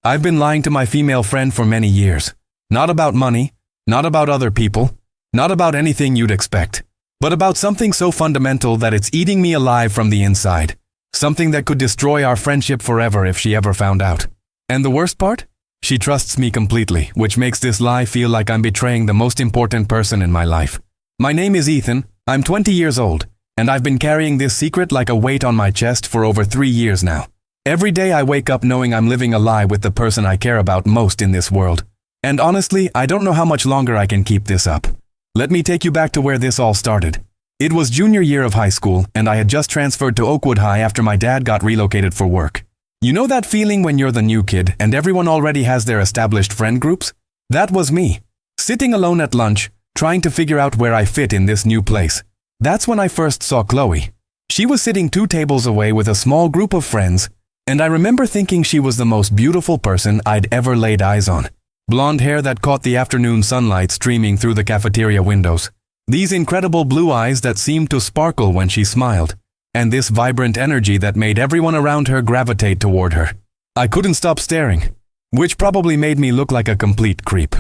I've been lying to my female friend for many years. Not about money, not about other people, not about anything you'd expect, but about something so fundamental that it's eating me alive from the inside. Something that could destroy our friendship forever if she ever found out. And the worst part? She trusts me completely, which makes this lie feel like I'm betraying the most important person in my life. My name is Ethan, I'm 20 years old, and I've been carrying this secret like a weight on my chest for over 3 years now. Every day I wake up knowing I'm living a lie with the person I care about most in this world. And honestly, I don't know how much longer I can keep this up. Let me take you back to where this all started. It was junior year of high school, and I had just transferred to Oakwood High after my dad got relocated for work. You know that feeling when you're the new kid and everyone already has their established friend groups? That was me. Sitting alone at lunch, trying to figure out where I fit in this new place. That's when I first saw Chloe. She was sitting 2 tables away with a small group of friends, and I remember thinking she was the most beautiful person I'd ever laid eyes on. Blonde hair that caught the afternoon sunlight streaming through the cafeteria windows. These incredible blue eyes that seemed to sparkle when she smiled. And this vibrant energy that made everyone around her gravitate toward her. I couldn't stop staring, which probably made me look like a complete creep.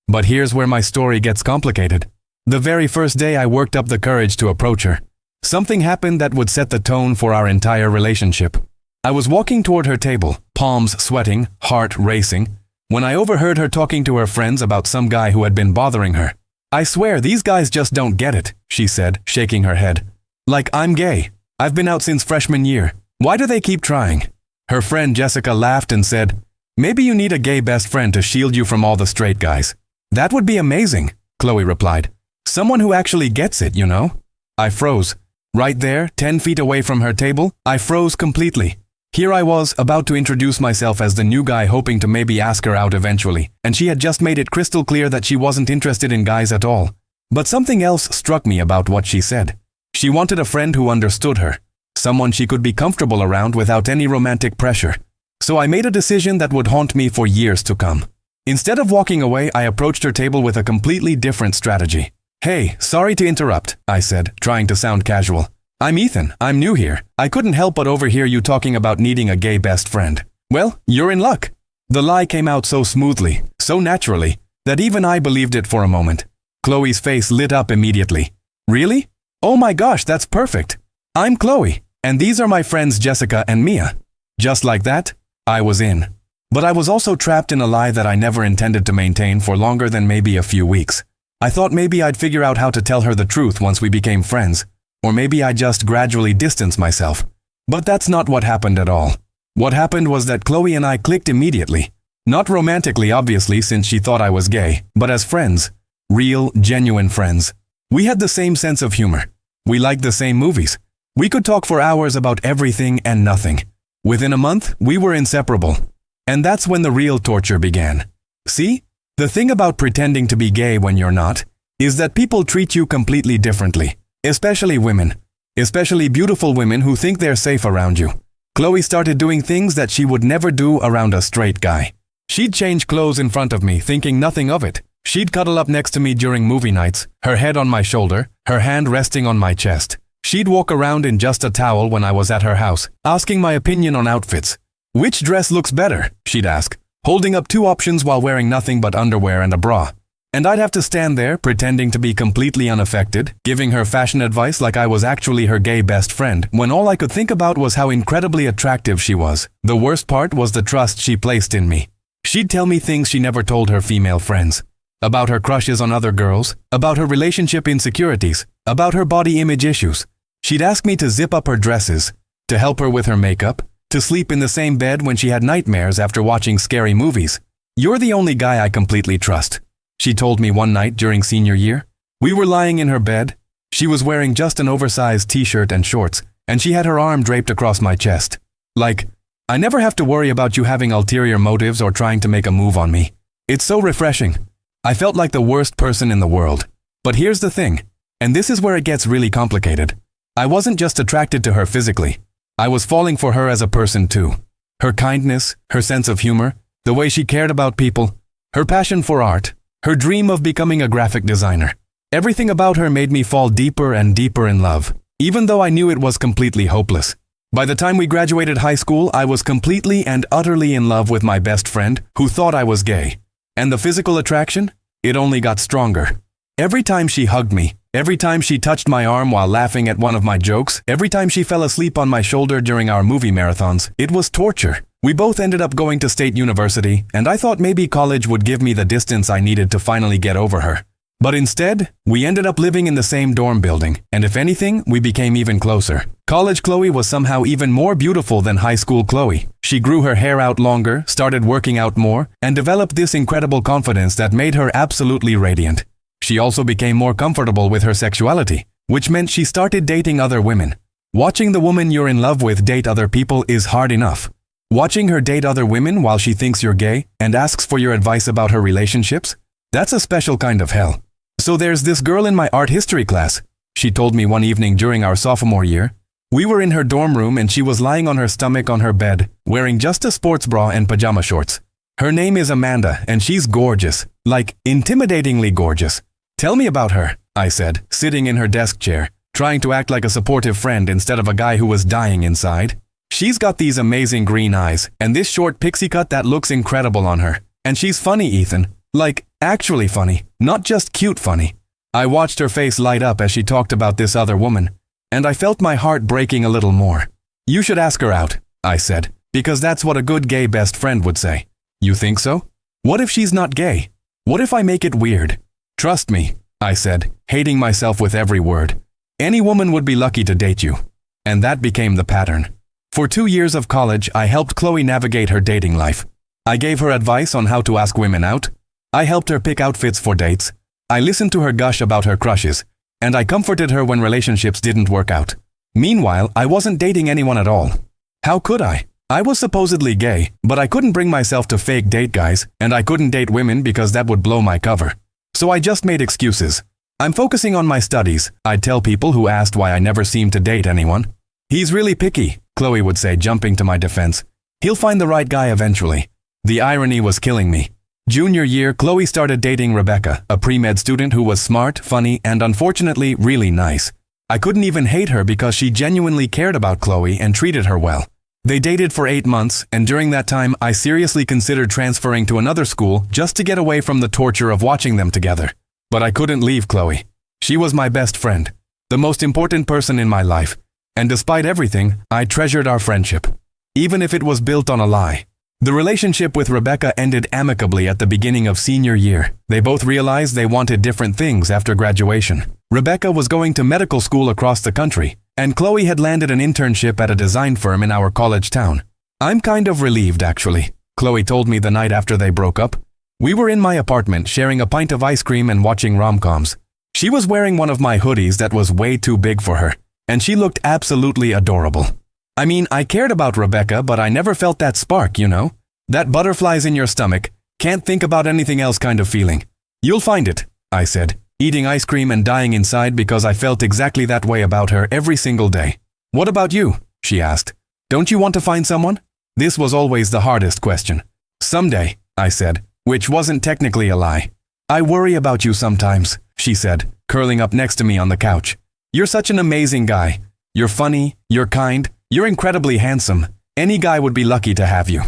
But here's where my story gets complicated. The very first day I worked up the courage to approach her. Something happened that would set the tone for our entire relationship. I was walking toward her table, palms sweating, heart racing, when I overheard her talking to her friends about some guy who had been bothering her. I swear these guys just don't get it, she said, shaking her head. Like I'm gay. I've been out since freshman year. Why do they keep trying? Her friend Jessica laughed and said, maybe you need a gay best friend to shield you from all the straight guys. That would be amazing, Chloe replied. Someone who actually gets it, you know? I froze. Right there, 10 feet away from her table, I froze completely. Here I was, about to introduce myself as the new guy hoping to maybe ask her out eventually, and she had just made it crystal clear that she wasn't interested in guys at all. But something else struck me about what she said. She wanted a friend who understood her, someone she could be comfortable around without any romantic pressure. So I made a decision that would haunt me for years to come. Instead of walking away, I approached her table with a completely different strategy. Hey, sorry to interrupt, I said, trying to sound casual. I'm Ethan, I'm new here. I couldn't help but overhear you talking about needing a gay best friend. Well, you're in luck. The lie came out so smoothly, so naturally, that even I believed it for a moment. Chloe's face lit up immediately. Really? Oh my gosh, that's perfect. I'm Chloe, and these are my friends Jessica and Mia. Just like that, I was in. But I was also trapped in a lie that I never intended to maintain for longer than maybe a few weeks. I thought maybe I'd figure out how to tell her the truth once we became friends. Or maybe I just gradually distanced myself. But that's not what happened at all. What happened was that Chloe and I clicked immediately. Not romantically, obviously, since she thought I was gay, but as friends. Real, genuine friends. We had the same sense of humor. We liked the same movies. We could talk for hours about everything and nothing. Within a month, we were inseparable. And that's when the real torture began. See? The thing about pretending to be gay when you're not, is that people treat you completely differently. Especially women. Especially beautiful women who think they're safe around you. Chloe started doing things that she would never do around a straight guy. She'd change clothes in front of me, thinking nothing of it. She'd cuddle up next to me during movie nights, her head on my shoulder, her hand resting on my chest. She'd walk around in just a towel when I was at her house, asking my opinion on outfits. Which dress looks better? She'd ask, holding up 2 options while wearing nothing but underwear and a bra. And I'd have to stand there, pretending to be completely unaffected, giving her fashion advice like I was actually her gay best friend, when all I could think about was how incredibly attractive she was. The worst part was the trust she placed in me. She'd tell me things she never told her female friends. About her crushes on other girls, about her relationship insecurities, about her body image issues. She'd ask me to zip up her dresses, to help her with her makeup, to sleep in the same bed when she had nightmares after watching scary movies. You're the only guy I completely trust, she told me one night during senior year. We were lying in her bed. She was wearing just an oversized t-shirt and shorts, and she had her arm draped across my chest. Like, I never have to worry about you having ulterior motives or trying to make a move on me. It's so refreshing. I felt like the worst person in the world. But here's the thing, and this is where it gets really complicated. I wasn't just attracted to her physically. I was falling for her as a person too. Her kindness, her sense of humor, the way she cared about people, her passion for art, her dream of becoming a graphic designer. Everything about her made me fall deeper and deeper in love, even though I knew it was completely hopeless. By the time we graduated high school, I was completely and utterly in love with my best friend, who thought I was gay. And the physical attraction? It only got stronger. Every time she hugged me, every time she touched my arm while laughing at one of my jokes, every time she fell asleep on my shoulder during our movie marathons, it was torture. We both ended up going to State University, and I thought maybe college would give me the distance I needed to finally get over her. But instead, we ended up living in the same dorm building, and if anything, we became even closer. College Chloe was somehow even more beautiful than high school Chloe. She grew her hair out longer, started working out more, and developed this incredible confidence that made her absolutely radiant. She also became more comfortable with her sexuality, which meant she started dating other women. Watching the woman you're in love with date other people is hard enough. Watching her date other women while she thinks you're gay and asks for your advice about her relationships? That's a special kind of hell. So there's this girl in my art history class, she told me one evening during our sophomore year. We were in her dorm room and she was lying on her stomach on her bed, wearing just a sports bra and pajama shorts. Her name is Amanda and she's gorgeous, like intimidatingly gorgeous. Tell me about her, I said, sitting in her desk chair, trying to act like a supportive friend instead of a guy who was dying inside. She's got these amazing green eyes and this short pixie cut that looks incredible on her. And she's funny, Ethan. Like, actually funny, not just cute funny. I watched her face light up as she talked about this other woman, and I felt my heart breaking a little more. You should ask her out, I said, because that's what a good gay best friend would say. You think so? What if she's not gay? What if I make it weird? Trust me, I said, hating myself with every word. Any woman would be lucky to date you. And that became the pattern. For 2 years of college, I helped Chloe navigate her dating life. I gave her advice on how to ask women out. I helped her pick outfits for dates. I listened to her gush about her crushes, and I comforted her when relationships didn't work out. Meanwhile, I wasn't dating anyone at all. How could I? I was supposedly gay, but I couldn't bring myself to fake date guys, and I couldn't date women because that would blow my cover. So I just made excuses. I'm focusing on my studies, I'd tell people who asked why I never seemed to date anyone. He's really picky, Chloe would say, jumping to my defense. He'll find the right guy eventually. The irony was killing me. Junior year, Chloe started dating Rebecca, a pre-med student who was smart, funny, and unfortunately really nice. I couldn't even hate her because she genuinely cared about Chloe and treated her well. They dated for 8 months, and during that time, I seriously considered transferring to another school just to get away from the torture of watching them together. But I couldn't leave Chloe. She was my best friend, the most important person in my life, and despite everything, I treasured our friendship, even if it was built on a lie. The relationship with Rebecca ended amicably at the beginning of senior year. They both realized they wanted different things after graduation. Rebecca was going to medical school across the country, and Chloe had landed an internship at a design firm in our college town. I'm kind of relieved, actually, Chloe told me the night after they broke up. We were in my apartment sharing a pint of ice cream and watching rom-coms. She was wearing one of my hoodies that was way too big for her, and she looked absolutely adorable. I mean, I cared about Rebecca, but I never felt that spark, you know? That butterflies in your stomach, can't think about anything else kind of feeling. You'll find it, I said, eating ice cream and dying inside because I felt exactly that way about her every single day. What about you? She asked. Don't you want to find someone? This was always the hardest question. Someday, I said, which wasn't technically a lie. I worry about you sometimes, she said, curling up next to me on the couch. You're such an amazing guy. You're funny, you're kind, you're incredibly handsome. Any guy would be lucky to have you.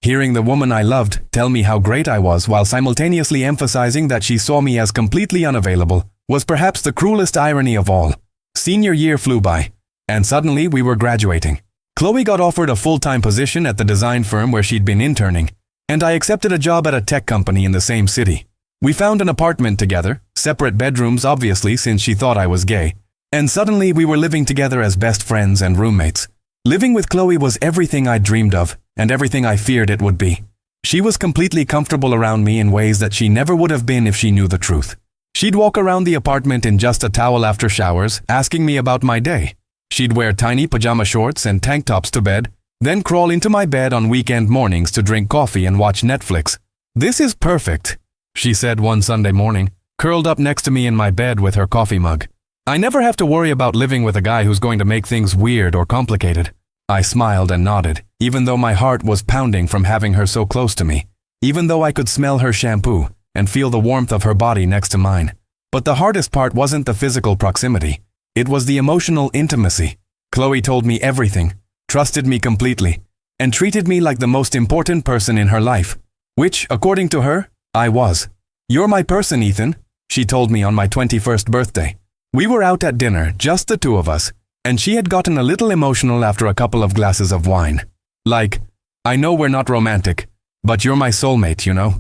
Hearing the woman I loved tell me how great I was while simultaneously emphasizing that she saw me as completely unavailable was perhaps the cruelest irony of all. Senior year flew by, and suddenly we were graduating. Chloe got offered a full-time position at the design firm where she'd been interning, and I accepted a job at a tech company in the same city. We found an apartment together, separate bedrooms obviously since she thought I was gay, and suddenly we were living together as best friends and roommates. Living with Chloe was everything I dreamed of, and everything I feared it would be. She was completely comfortable around me in ways that she never would have been if she knew the truth. She'd walk around the apartment in just a towel after showers, asking me about my day. She'd wear tiny pajama shorts and tank tops to bed, then crawl into my bed on weekend mornings to drink coffee and watch Netflix. "This is perfect," she said one Sunday morning, curled up next to me in my bed with her coffee mug. "I never have to worry about living with a guy who's going to make things weird or complicated." I smiled and nodded, even though my heart was pounding from having her so close to me, even though I could smell her shampoo and feel the warmth of her body next to mine. But the hardest part wasn't the physical proximity. It was the emotional intimacy. Chloe told me everything, trusted me completely, and treated me like the most important person in her life, which, according to her, I was. "You're my person, Ethan," she told me on my 21st birthday. We were out at dinner, just the two of us, and she had gotten a little emotional after a couple of glasses of wine. Like, "I know we're not romantic, but you're my soulmate, you know?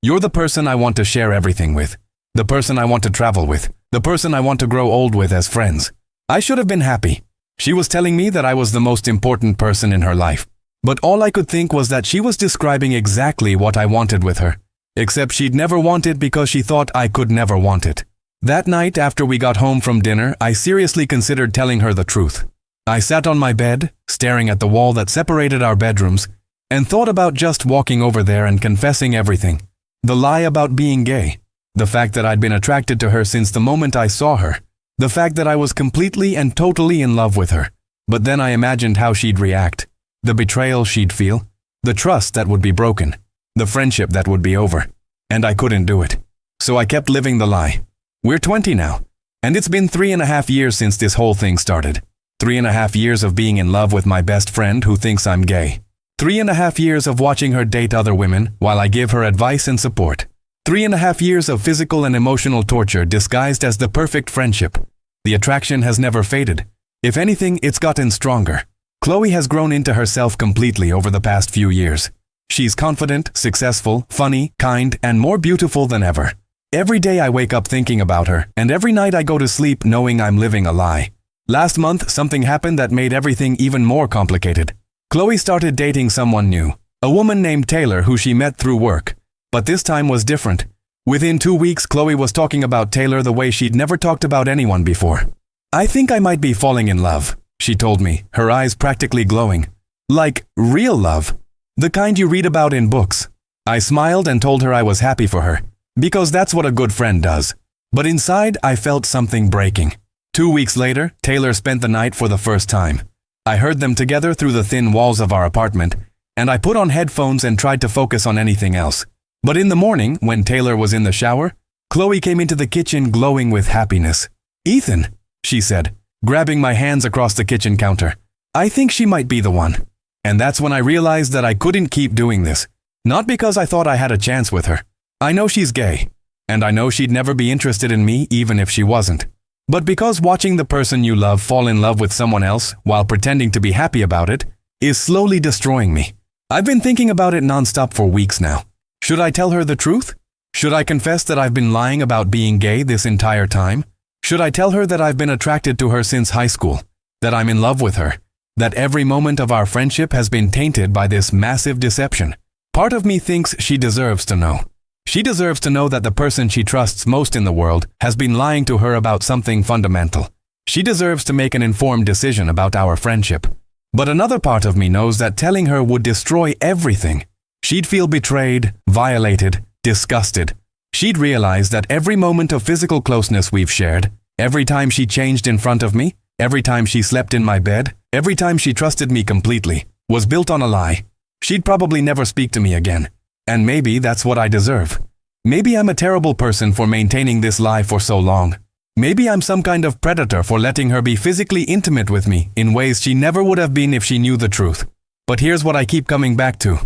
You're the person I want to share everything with, the person I want to travel with, the person I want to grow old with as friends." I should have been happy. She was telling me that I was the most important person in her life, but all I could think was that she was describing exactly what I wanted with her, except she'd never want it because she thought I could never want it. That night after we got home from dinner, I seriously considered telling her the truth. I sat on my bed, staring at the wall that separated our bedrooms, and thought about just walking over there and confessing everything. The lie about being gay, the fact that I'd been attracted to her since the moment I saw her, the fact that I was completely and totally in love with her. But then I imagined how she'd react, the betrayal she'd feel, the trust that would be broken, the friendship that would be over, and I couldn't do it. So I kept living the lie. We're 20 now, and it's been 3.5 years since this whole thing started. 3.5 years of being in love with my best friend who thinks I'm gay. 3.5 years of watching her date other women while I give her advice and support. 3.5 years of physical and emotional torture disguised as the perfect friendship. The attraction has never faded. If anything, it's gotten stronger. Chloe has grown into herself completely over the past few years. She's confident, successful, funny, kind, and more beautiful than ever. Every day I wake up thinking about her, and every night I go to sleep knowing I'm living a lie. Last month, something happened that made everything even more complicated. Chloe started dating someone new, a woman named Taylor who she met through work. But this time was different. Within 2 weeks, Chloe was talking about Taylor the way she'd never talked about anyone before. "I think I might be falling in love," she told me, her eyes practically glowing. "Like, real love. The kind you read about in books." I smiled and told her I was happy for her, because that's what a good friend does. But inside, I felt something breaking. 2 weeks later, Taylor spent the night for the first time. I heard them together through the thin walls of our apartment, and I put on headphones and tried to focus on anything else. But in the morning, when Taylor was in the shower, Chloe came into the kitchen glowing with happiness. "Ethan," she said, grabbing my hands across the kitchen counter. "I think she might be the one." And that's when I realized that I couldn't keep doing this. Not because I thought I had a chance with her. I know she's gay, and I know she'd never be interested in me even if she wasn't. But because watching the person you love fall in love with someone else while pretending to be happy about it is slowly destroying me. I've been thinking about it nonstop for weeks now. Should I tell her the truth? Should I confess that I've been lying about being gay this entire time? Should I tell her that I've been attracted to her since high school, that I'm in love with her, that every moment of our friendship has been tainted by this massive deception? Part of me thinks she deserves to know. She deserves to know that the person she trusts most in the world has been lying to her about something fundamental. She deserves to make an informed decision about our friendship. But another part of me knows that telling her would destroy everything. She'd feel betrayed, violated, disgusted. She'd realize that every moment of physical closeness we've shared, every time she changed in front of me, every time she slept in my bed, every time she trusted me completely, was built on a lie. She'd probably never speak to me again. And maybe that's what I deserve. Maybe I'm a terrible person for maintaining this lie for so long. Maybe I'm some kind of predator for letting her be physically intimate with me in ways she never would have been if she knew the truth. But here's what I keep coming back to.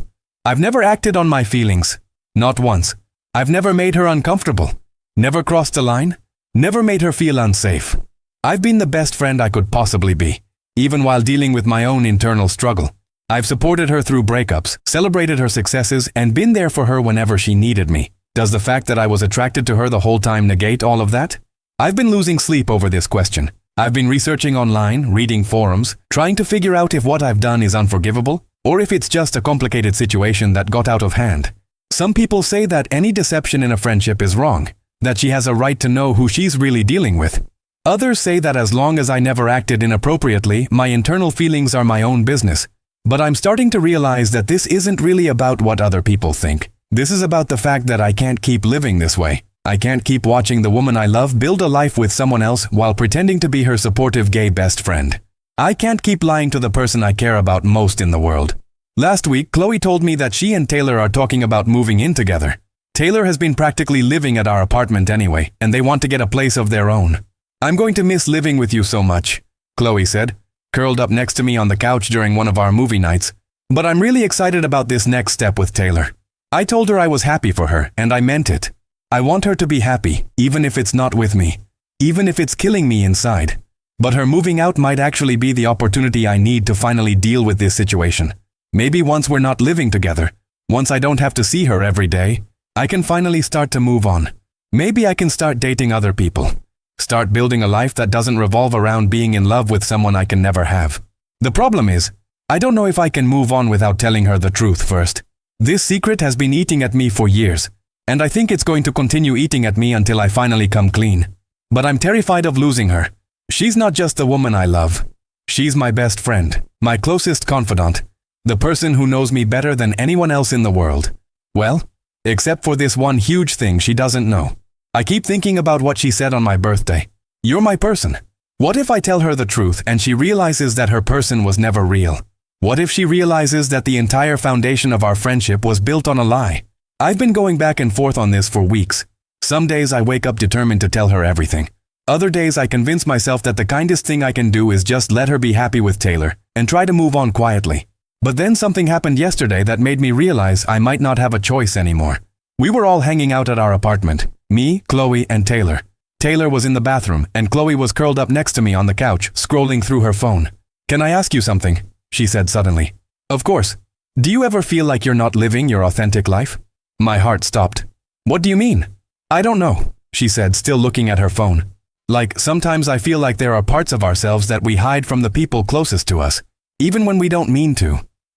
I've never acted on my feelings. Not once. I've never made her uncomfortable. Never crossed a line. Never made her feel unsafe. I've been the best friend I could possibly be, even while dealing with my own internal struggle. I've supported her through breakups, celebrated her successes, and been there for her whenever she needed me. Does the fact that I was attracted to her the whole time negate all of that? I've been losing sleep over this question. I've been researching online, reading forums, trying to figure out if what I've done is unforgivable, or if it's just a complicated situation that got out of hand. Some people say that any deception in a friendship is wrong, that she has a right to know who she's really dealing with. Others say that as long as I never acted inappropriately, my internal feelings are my own business. But I'm starting to realize that this isn't really about what other people think. This is about the fact that I can't keep living this way. I can't keep watching the woman I love build a life with someone else while pretending to be her supportive gay best friend. I can't keep lying to the person I care about most in the world. Last week, Chloe told me that she and Taylor are talking about moving in together. Taylor has been practically living at our apartment anyway, and they want to get a place of their own. "I'm going to miss living with you so much," Chloe said. curled up next to me on the couch during one of our movie nights. But I'm really excited about this next step with Taylor. I told her I was happy for her, and I meant it. I want her to be happy, even if it's not with me, even if it's killing me inside. But her moving out might actually be the opportunity I need to finally deal with this situation. Maybe once we're not living together, once I don't have to see her every day, I can finally start to move on. Maybe I can start dating other people. Start building a life that doesn't revolve around being in love with someone I can never have. The problem is, I don't know if I can move on without telling her the truth first. This secret has been eating at me for years, and I think it's going to continue eating at me until I finally come clean. But I'm terrified of losing her. She's not just the woman I love. She's my best friend, my closest confidant, the person who knows me better than anyone else in the world. Well, except for this one huge thing she doesn't know. I keep thinking about what she said on my birthday. You're my person. What if I tell her the truth and she realizes that her person was never real? What if she realizes that the entire foundation of our friendship was built on a lie? I've been going back and forth on this for weeks. Some days I wake up determined to tell her everything. Other days I convince myself that the kindest thing I can do is just let her be happy with Taylor and try to move on quietly. But then something happened yesterday that made me realize I might not have a choice anymore. We were all hanging out at our apartment. Me, Chloe, and Taylor. Taylor was in the bathroom, and Chloe was curled up next to me on the couch, scrolling through her phone. "Can I ask you something?" she said suddenly. "Of course. Do you ever feel like you're not living your authentic life?" My heart stopped. "What do you mean?" "I don't know," she said, still looking at her phone. "Like, sometimes I feel like there are parts of ourselves that we hide from the people closest to us, even when we don't mean to."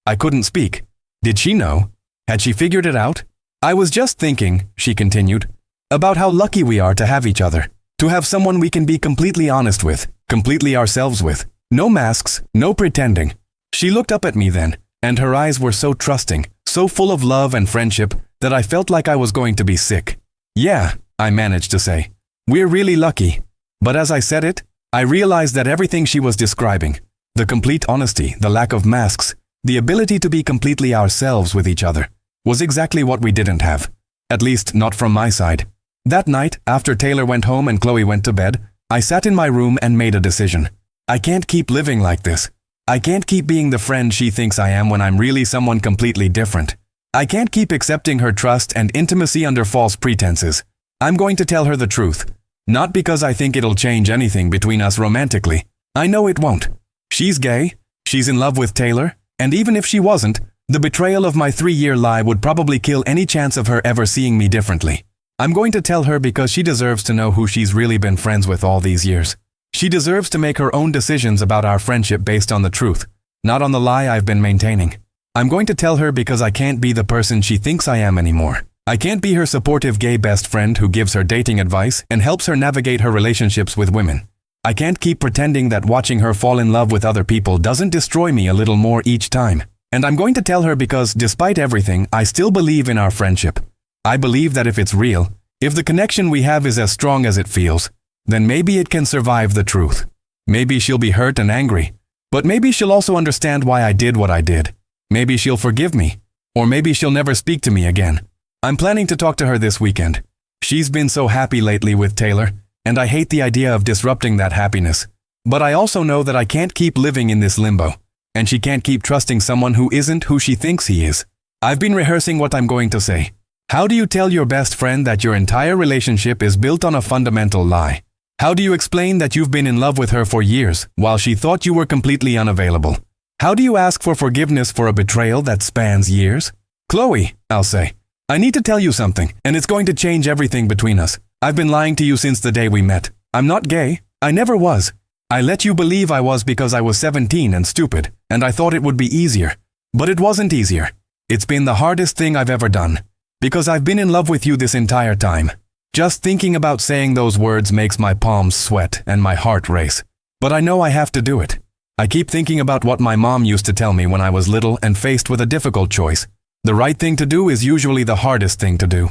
I couldn't speak. Did she know? Had she figured it out? "I was just thinking," she continued, "about how lucky we are to have each other, to have someone we can be completely honest with, completely ourselves with. No masks, no pretending." She looked up at me then, and her eyes were so trusting, so full of love and friendship, that I felt like I was going to be sick. "Yeah," I managed to say. "We're really lucky." But as I said it, I realized that everything she was describing, the complete honesty, the lack of masks, the ability to be completely ourselves with each other, was exactly what we didn't have. At least, not from my side. That night, after Taylor went home and Chloe went to bed, I sat in my room and made a decision. I can't keep living like this. I can't keep being the friend she thinks I am when I'm really someone completely different. I can't keep accepting her trust and intimacy under false pretenses. I'm going to tell her the truth. Not because I think it'll change anything between us romantically. I know it won't. She's gay, she's in love with Taylor, and even if she wasn't, the betrayal of my 3-year lie would probably kill any chance of her ever seeing me differently. I'm going to tell her because she deserves to know who she's really been friends with all these years. She deserves to make her own decisions about our friendship based on the truth, not on the lie I've been maintaining. I'm going to tell her because I can't be the person she thinks I am anymore. I can't be her supportive gay best friend who gives her dating advice and helps her navigate her relationships with women. I can't keep pretending that watching her fall in love with other people doesn't destroy me a little more each time. And I'm going to tell her because, despite everything, I still believe in our friendship. I believe that if it's real, if the connection we have is as strong as it feels, then maybe it can survive the truth. Maybe she'll be hurt and angry, but maybe she'll also understand why I did what I did. Maybe she'll forgive me, or maybe she'll never speak to me again. I'm planning to talk to her this weekend. She's been so happy lately with Taylor, and I hate the idea of disrupting that happiness. But I also know that I can't keep living in this limbo, and she can't keep trusting someone who isn't who she thinks he is. I've been rehearsing what I'm going to say. How do you tell your best friend that your entire relationship is built on a fundamental lie? How do you explain that you've been in love with her for years while she thought you were completely unavailable? How do you ask for forgiveness for a betrayal that spans years? "Chloe," I'll say, "I need to tell you something, and it's going to change everything between us. I've been lying to you since the day we met. I'm not gay. I never was. I let you believe I was because I was 17 and stupid, and I thought it would be easier. But it wasn't easier. It's been the hardest thing I've ever done. Because I've been in love with you this entire time. Just thinking about saying those words makes my palms sweat and my heart race. But I know I have to do it. I keep thinking about what my mom used to tell me when I was little and faced with a difficult choice. The right thing to do is usually the hardest thing to do.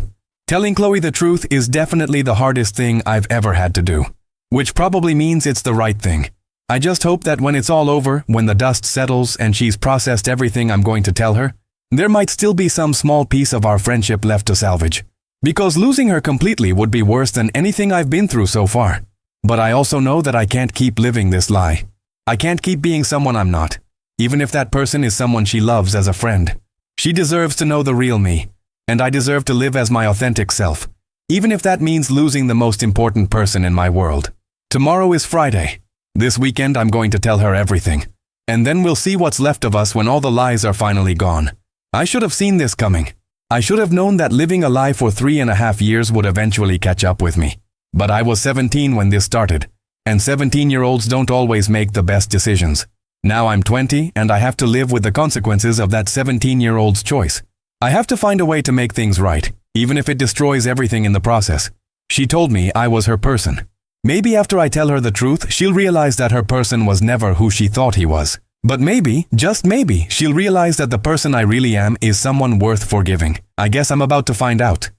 Telling Chloe the truth is definitely the hardest thing I've ever had to do. Which probably means it's the right thing. I just hope that when it's all over, when the dust settles and she's processed everything I'm going to tell her, there might still be some small piece of our friendship left to salvage. Because losing her completely would be worse than anything I've been through so far. But I also know that I can't keep living this lie. I can't keep being someone I'm not, even if that person is someone she loves as a friend. She deserves to know the real me, and I deserve to live as my authentic self, even if that means losing the most important person in my world. Tomorrow is Friday. This weekend I'm going to tell her everything, and then we'll see what's left of us when all the lies are finally gone. I should have seen this coming. I should have known that living a lie for 3.5 years would eventually catch up with me. But I was 17 when this started, and 17-year-olds don't always make the best decisions. Now I'm 20 and I have to live with the consequences of that 17-year-old's choice. I have to find a way to make things right, even if it destroys everything in the process. She told me I was her person. Maybe after I tell her the truth, she'll realize that her person was never who she thought he was. But maybe, just maybe, she'll realize that the person I really am is someone worth forgiving. I guess I'm about to find out.